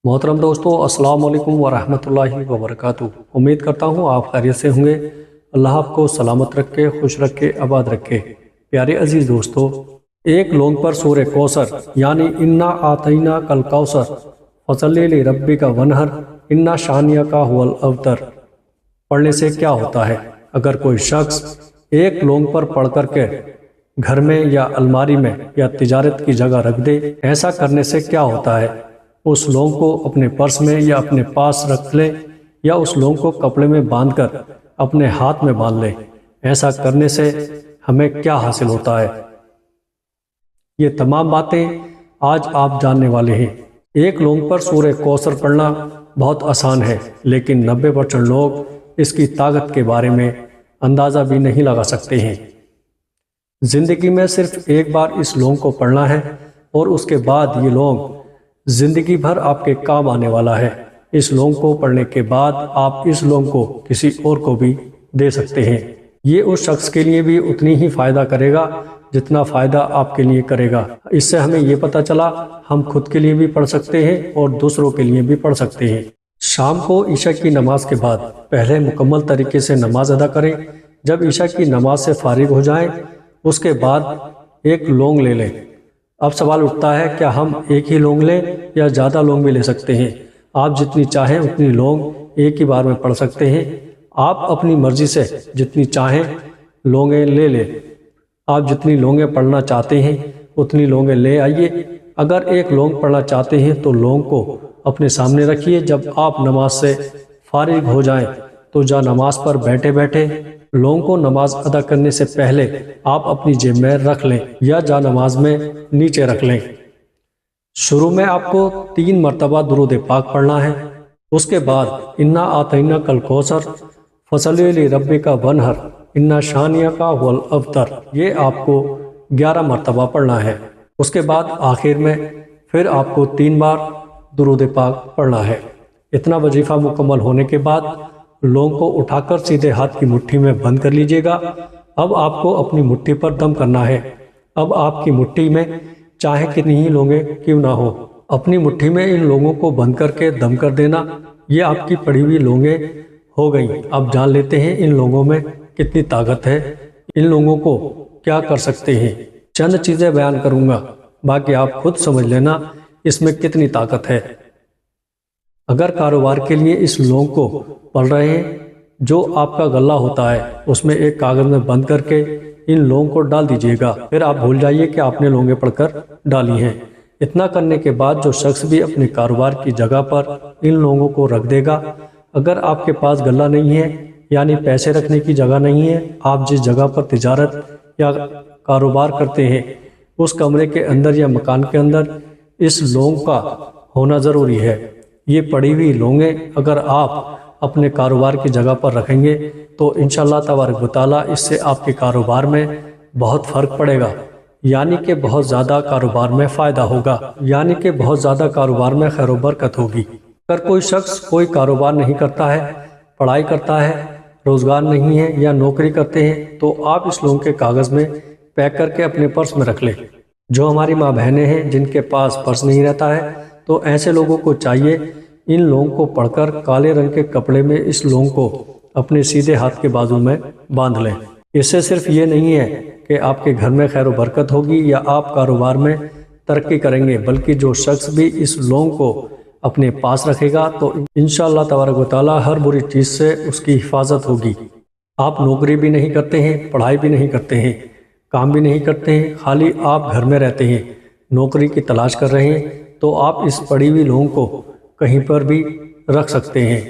محترم دوستو، السلام علیکم ورحمۃ اللہ وبرکاتہ۔ امید کرتا ہوں آپ خیریت سے ہوں گے۔ اللہ آپ کو سلامت رکھے، خوش رکھے، آباد رکھے۔ پیارے عزیز دوستو، ایک لونگ پر سورہ کوثر یعنی انا آتینا کل کوثر فصلی لربک ونہر انا شانیک ھو الابتر پڑھنے سے کیا ہوتا ہے؟ اگر کوئی شخص ایک لونگ پر پڑھ کر کے گھر میں یا الماری میں یا تجارت کی جگہ رکھ دے، ایسا کرنے سے کیا ہوتا ہے؟ اس لونگ کو اپنے پرس میں یا اپنے پاس رکھ لے، یا اس لونگ کو کپڑے میں باندھ کر اپنے ہاتھ میں باندھ لے۔ ایسا کرنے سے ہمیں کیا حاصل ہوتا ہے؟ یہ تمام باتیں آج آپ جاننے والے ہیں۔ ایک لونگ پر سورہ کوثر پڑھنا بہت آسان ہے، لیکن 90% لوگ اس کی طاقت کے بارے میں اندازہ بھی نہیں لگا سکتے ہیں۔ زندگی میں صرف ایک بار اس لونگ کو پڑھنا ہے، اور اس کے بعد یہ لونگ زندگی بھر آپ کے کام آنے والا ہے۔ اس لونگ کو پڑھنے کے بعد آپ اس لونگ کو کسی اور کو بھی دے سکتے ہیں۔ یہ اس شخص کے لیے بھی اتنی ہی فائدہ کرے گا جتنا فائدہ آپ کے لیے کرے گا۔ اس سے ہمیں یہ پتہ چلا ہم خود کے لیے بھی پڑھ سکتے ہیں اور دوسروں کے لیے بھی پڑھ سکتے ہیں۔ شام کو عشاء کی نماز کے بعد پہلے مکمل طریقے سے نماز ادا کریں۔ جب عشاء کی نماز سے فارغ ہو جائیں، اس کے بعد ایک لونگ لے لیں۔ اب سوال اٹھتا ہے، کیا ہم ایک ہی لونگ لیں یا زیادہ لونگ بھی لے سکتے ہیں؟ آپ جتنی چاہیں اتنی لونگ ایک ہی بار میں پڑھ سکتے ہیں۔ آپ اپنی مرضی سے جتنی چاہیں لونگیں لے لیں۔ آپ جتنی لونگیں پڑھنا چاہتے ہیں اتنی لونگیں لے آئیے۔ اگر ایک لونگ پڑھنا چاہتے ہیں تو لونگ کو اپنے سامنے رکھیے۔ جب آپ نماز سے فارغ ہو جائیں تو جا نماز پر بیٹھے بیٹھے لونگ کو نماز ادا کرنے سے پہلے آپ اپنی جیب میں رکھ لیں یا جا نماز میں نیچے رکھ لیں۔ شروع میں آپ کو 3 مرتبہ درود پاک پڑھنا ہے۔ اس کے بعد انا آتینا کل کوثر فصلی لربک ونہر انا شانیک ھو الابتر یہ آپ کو 11 مرتبہ پڑھنا ہے۔ اس کے بعد آخر میں پھر آپ کو 3 بار درود پاک پڑھنا ہے۔ اتنا وظیفہ مکمل ہونے کے بعد لونگ کو اٹھا کر سیدھے ہاتھ کی مٹھی میں بند کر لیجئے گا۔ اب آپ کو اپنی مٹھی پر دم کرنا ہے۔ اب آپ کی مٹھی میں چاہے کتنی ہی لونگیں کیوں نہ ہو، اپنی مٹھی میں ان لونگوں کو بند کر کے دم کر دینا۔ یہ آپ کی پڑی ہوئی لونگیں ہو گئیں۔ اب جان لیتے ہیں ان لونگوں میں کتنی طاقت ہے، ان لونگوں کو کیا کر سکتے ہیں۔ چند چیزیں بیان کروں گا، باقی آپ خود سمجھ لینا اس میں کتنی طاقت ہے۔ اگر کاروبار کے لیے اس لونگ کو پڑھ رہے ہیں، جو آپ کا غلہ ہوتا ہے اس میں ایک کاغذ میں بند کر کے ان لونگ کو ڈال دیجئے گا۔ پھر آپ بھول جائیے کہ آپ نے لونگیں پڑھ کر ڈالی ہیں۔ اتنا کرنے کے بعد جو شخص بھی اپنے کاروبار کی جگہ پر ان لونگوں کو رکھ دے گا، اگر آپ کے پاس غلہ نہیں ہے یعنی پیسے رکھنے کی جگہ نہیں ہے، آپ جس جگہ پر تجارت یا کاروبار کرتے ہیں اس کمرے کے اندر یا مکان کے اندر اس لونگ کا ہونا ضروری ہے۔ یہ پڑی ہوئی لونگیں اگر آپ اپنے کاروبار کی جگہ پر رکھیں گے تو انشاءاللہ تبارک و تعالیٰ اس سے آپ کے کاروبار میں بہت فرق پڑے گا، یعنی کہ بہت زیادہ کاروبار میں فائدہ ہوگا، یعنی کہ بہت زیادہ کاروبار میں خیر و برکت ہوگی۔ اگر کوئی شخص کوئی کاروبار نہیں کرتا ہے، پڑھائی کرتا ہے، روزگار نہیں ہے یا نوکری کرتے ہیں، تو آپ اس لونگ کے کاغذ میں پیک کر کے اپنے پرس میں رکھ لیں۔ جو ہماری ماں بہنیں ہیں جن کے پاس پرس نہیں رہتا ہے، تو ایسے لوگوں کو چاہیے ان لونگ کو پڑھ کر کالے رنگ کے کپڑے میں اس لونگ کو اپنے سیدھے ہاتھ کے بازو میں باندھ لیں۔ اس سے صرف یہ نہیں ہے کہ آپ کے گھر میں خیر و برکت ہوگی یا آپ کاروبار میں ترقی کریں گے، بلکہ جو شخص بھی اس لونگ کو اپنے پاس رکھے گا تو انشاءاللہ تبارک و تعالیٰ ہر بری چیز سے اس کی حفاظت ہوگی۔ آپ نوکری بھی نہیں کرتے ہیں، پڑھائی بھی نہیں کرتے ہیں، کام بھی نہیں کرتے ہیں، خالی آپ گھر میں رہتے ہیں، نوکری کی تلاش کر رہے ہیں، تو آپ اس پڑی ہوئی لونگ کو کہیں پر بھی رکھ سکتے ہیں۔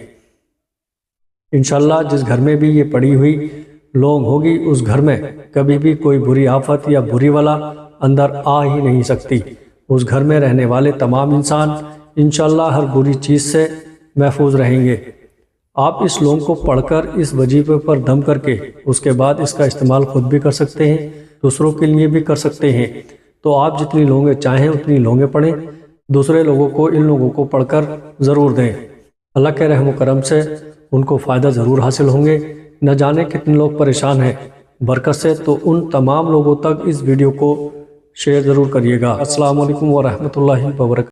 انشاءاللہ جس گھر میں بھی یہ پڑی ہوئی لونگ ہوگی اس گھر میں کبھی بھی کوئی بری آفت یا بری بلا اندر آ ہی نہیں سکتی۔ اس گھر میں رہنے والے تمام انسان انشاءاللہ ہر بری چیز سے محفوظ رہیں گے۔ آپ اس لونگ کو پڑھ کر اس وظیفے پر دم کر کے اس کے بعد اس کا استعمال خود بھی کر سکتے ہیں، دوسروں کے لیے بھی کر سکتے ہیں۔ تو آپ جتنی لونگیں چاہیں اتنی لونگیں پڑھیں، دوسرے لوگوں کو ان لوگوں کو پڑھ کر ضرور دیں۔ اللہ کے رحم و کرم سے ان کو فائدہ ضرور حاصل ہوں گے۔ نہ جانے کتنے لوگ پریشان ہیں برکت سے، تو ان تمام لوگوں تک اس ویڈیو کو شیئر ضرور کریے گا۔ السلام علیکم ورحمۃ اللہ وبرکاتہ۔